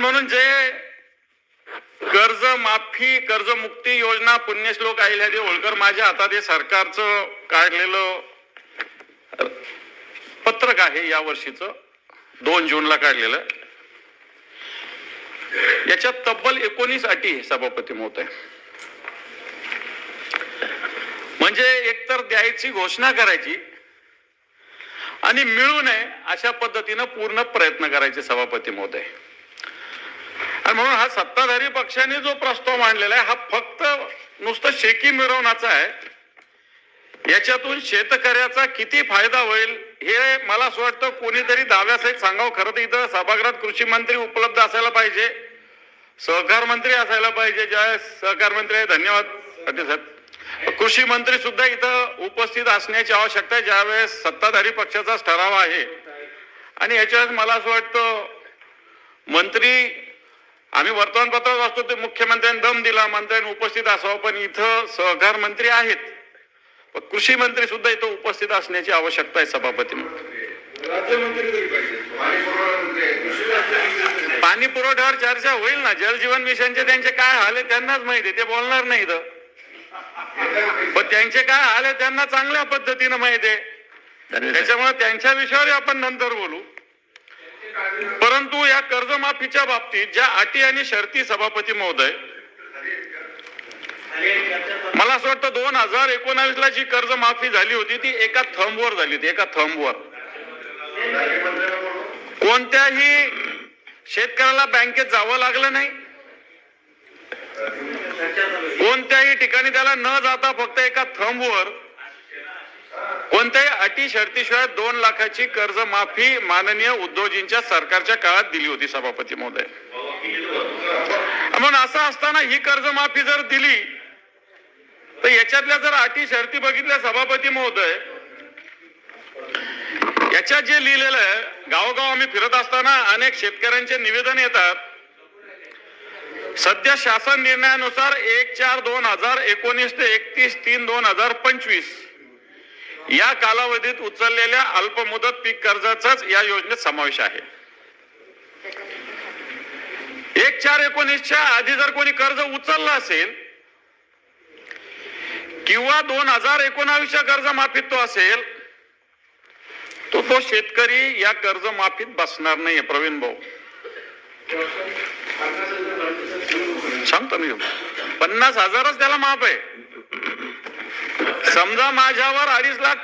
आणि म्हणून जे कर्ज माफी कर्जमुक्ती योजना पुण्यश्लोक अहिल्यादेवी होळकर माझ्या हातात हे सरकारचं काढलेलं पत्रक आहे, या वर्षीचं 2 जूनला काढलेलं. याच्यात तब्बल 19 अटी आहे सभापती महोदय. म्हणजे एकतर द्यायची घोषणा करायची आणि मिळू नये अशा पद्धतीनं पूर्ण प्रयत्न करायचे सभापती महोदय. आणि म्हणून हा सत्ताधारी पक्षाने जो प्रस्ताव मांडलेला आहे हा फक्त नुसतं शेकी मिरवण्याचा आहे. याच्यातून शेतकऱ्याचा किती फायदा होईल हे मला असं वाटतं कोणीतरी दाव्यासहित सांगावं. खरं तर इथं सभागृहात कृषी मंत्री उपलब्ध असायला पाहिजे, सहकार मंत्री असायला पाहिजे. ज्या सहकार मंत्री आहे, धन्यवाद पाटील साहेब. कृषी मंत्री सुद्धा इथं उपस्थित असण्याची आवश्यकता आहे ज्यावेळेस सत्ताधारी पक्षाचाच ठराव आहे. आणि याच्यात मला असं वाटतं मंत्री, आम्ही वर्तमानपत्रात वाचतो ते मुख्यमंत्र्यांनी दम दिला, मंत्र्यांनी उपस्थित असावं, पण इथं सहकार मंत्री आहेत, पण कृषी मंत्री सुद्धा इथं उपस्थित असण्याची आवश्यकता आहे सभापती. पाणी पुरवठ्यावर चर्चा होईल ना, जल जीवन मिशनचे त्यांचे काय हाल आहे त्यांनाच माहिती, ते बोलणार नाही इथं, पण त्यांचे काय हाल आहे त्यांना चांगल्या पद्धतीनं माहिती आहे. त्याच्यामुळे त्यांच्या विषयावर आपण नंतर बोलू. परंतु या कर्जमाफीच्या बाबतीत ज्या अटी आणि शर्ती सभापती महोदय, मला असं वाटतं 2019ला जी कर्जमाफी झाली होती ती एका थंबवर झाली होती, एका थंबवर. कोणत्याही शेतकऱ्याला बँकेत जावं लागलं नाही, कोणत्याही ठिकाणी त्याला न जाता फक्त एका थंबवर कोणत्याही अटी शर्तीशिवाय 2 लाखाची कर्जमाफी माननीय उद्धवजींच्या सरकारच्या काळात दिली होती सभापती महोदय. म्हणून असं असताना ही कर्जमाफी जर दिली तर याच्यातल्या जर अटी शर्ती बघितल्या सभापती महोदय, याच्यात जे लिहिलेलं आहे, गावोगाव आम्ही फिरत असताना अनेक शेतकऱ्यांचे निवेदन येतात. सध्या शासन निर्णयानुसार 1/4/2019 ते 31/3/2025 या कालावधीत उचललेल्या अल्पमुदत पीक कर्जाचाच या योजनेत समावेश आहे. 1/4/19च्या आधी जर कोणी कर्ज उचललं असेल किंवा 2019च्या कर्जमाफीत तो असेल तो शेतकरी या कर्जमाफीत बसणार नाहीये. प्रवीण भाऊ सांगतो मी, 50,000च त्याला माफ आहे. समजा माझ्यावर 2.5 लाख,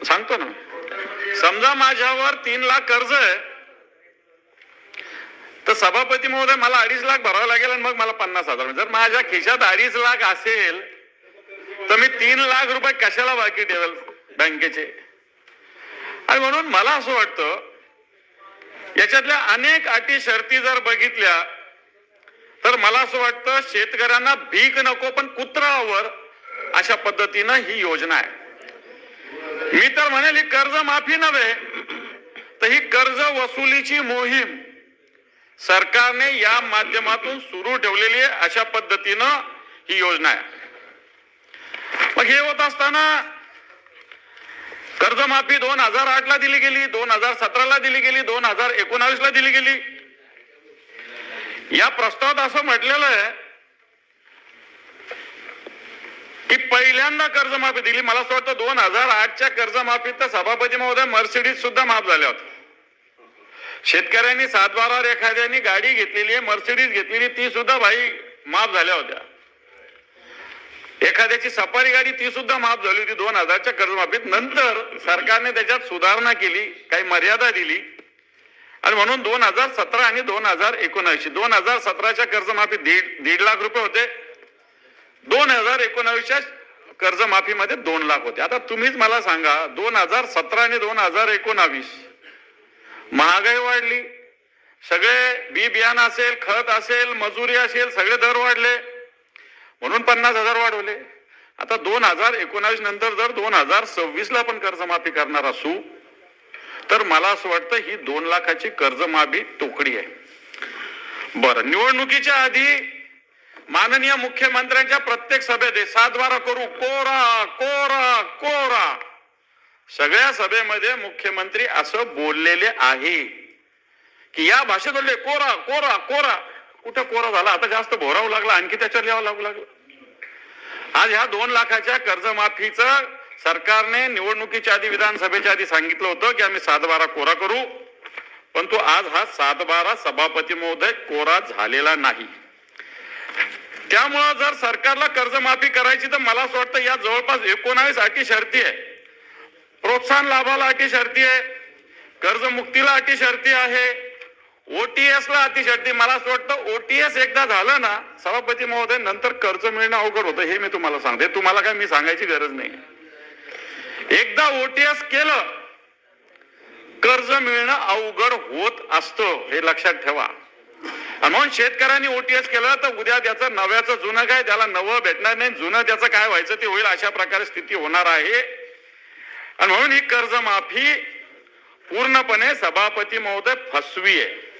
सांगतो ना, समजा माझ्यावर 3 लाख कर्ज आहे तर सभापती महोदय मला 2.5 लाख भरावं लागेल आणि मग मला 50,000. जर माझ्या खिशात 2.5 लाख असेल तर मी 3 लाख रुपये कशाला बाकी ठेवेल बँकेचे. आणि म्हणून मला असं वाटतं याच्यातल्या अनेक अटी शर्ती जर बघितल्या तर मला असं वाटतं शेतकऱ्यांना भीक नको पण कुत्रावर अशा पद्धतीनं ही योजना आहे. मी तर म्हणेल ही कर्ज माफी नव्हे तर ही कर्ज वसुलीची मोहीम सरकारने या माध्यमातून सुरू ठेवलेली आहे, अशा पद्धतीनं ही योजना आहे. मग हे होत असताना कर्जमाफी 2008ला दिली गेली, 2017ला दिली गेली, 2019ला दिली गेली. या प्रस्तावात असं म्हटलेलं आहे की पहिल्यांदा कर्जमाफी दिली, मला असं वाटतं 2008च्या कर्जमाफीत तर सभापती महोदय मर्सिडीज सुद्धा माफ झाल्या होत्या. शेतकऱ्यांनी 7/12 एखाद्यानी गाडी घेतलेली आहे, मर्सिडीज घेतलेली, ती सुद्धा भाई माफ झाल्या होत्या. एखाद्याची सफारी गाडी ती सुद्धा माफ झाली होती 2000च्या कर्जमाफीत. नंतर सरकारने त्याच्यात सुधारणा केली, काही मर्यादा दिली आणि म्हणून 2017 आणि 2019, 2017च्या कर्जमाफीत 1.5 लाख रुपये होते, 2019च्या कर्जमाफीमध्ये 2 लाख होते. आता तुम्हीच मला सांगा, 2017 आणि 2019 महागाई वाढली, सगळे बी बियाणं असेल, खत असेल, मजुरी असेल, सगळे दर वाढले म्हणून 50,000 वाढवले. आता 2019 नंतर जर 2026ला पण कर्जमाफी करणार असू तर मला असं वाटतं ही 2 लाखाची कर्जमाफी तोकडी आहे. बरं, निवडणुकीच्या आधी माननीय मुख्यमंत्र्यांच्या प्रत्येक सभेत 7/12 करू, कोरा कोरा कोरा, सगळ्या सभेमध्ये मुख्यमंत्री असं बोललेले आहे की या भाषेत बोलले कोरा कोरा कोरा, कुठं कोरा झाला, आता जास्त भोरावं लागला, आणखी त्याच्यावर लिहावं लागू लागलं. आज ह्या 2 लाखाच्या कर्जमाफीचं सरकारने निवडणुकीच्या आधी, विधानसभेच्या आधी सांगितलं होतं की आम्ही 7-12 कोरा करू, परंतु आज हा 7-12 सभापती महोदय कोरा झालेला नाही. त्यामुळं जर सरकारला कर्जमाफी करायची तर मला असं वाटतं या जवळपास 19 अटी शर्ती आहे. प्रोत्साहन लाभाला अटी शर्ती आहे, कर्जमुक्तीला अटी शर्ती आहे, OTS ला अटी शर्ती. मला असं वाटतं OTS एकदा झालं ना सभापती महोदय, नंतर कर्ज मिळणं अवघड होतं. हे मी तुम्हाला सांगते, तुम्हाला काय मी सांगायची गरज नाही. एकदा OTS केलं कर्ज मिळणं अवघड होत असतं, हे लक्षात ठेवा. म्हणून शेतकऱ्यांनी OTS केलं तर उद्या त्याचं नव्याचं जुनं काय, त्याला नवं भेटणार नाही, जुनं त्याचं काय व्हायचं ते होईल, अशा प्रकारे स्थिती होणार आहे. आणि म्हणून ही कर्जमाफी पूर्णपणे सभापती महोदय फसवी आहे.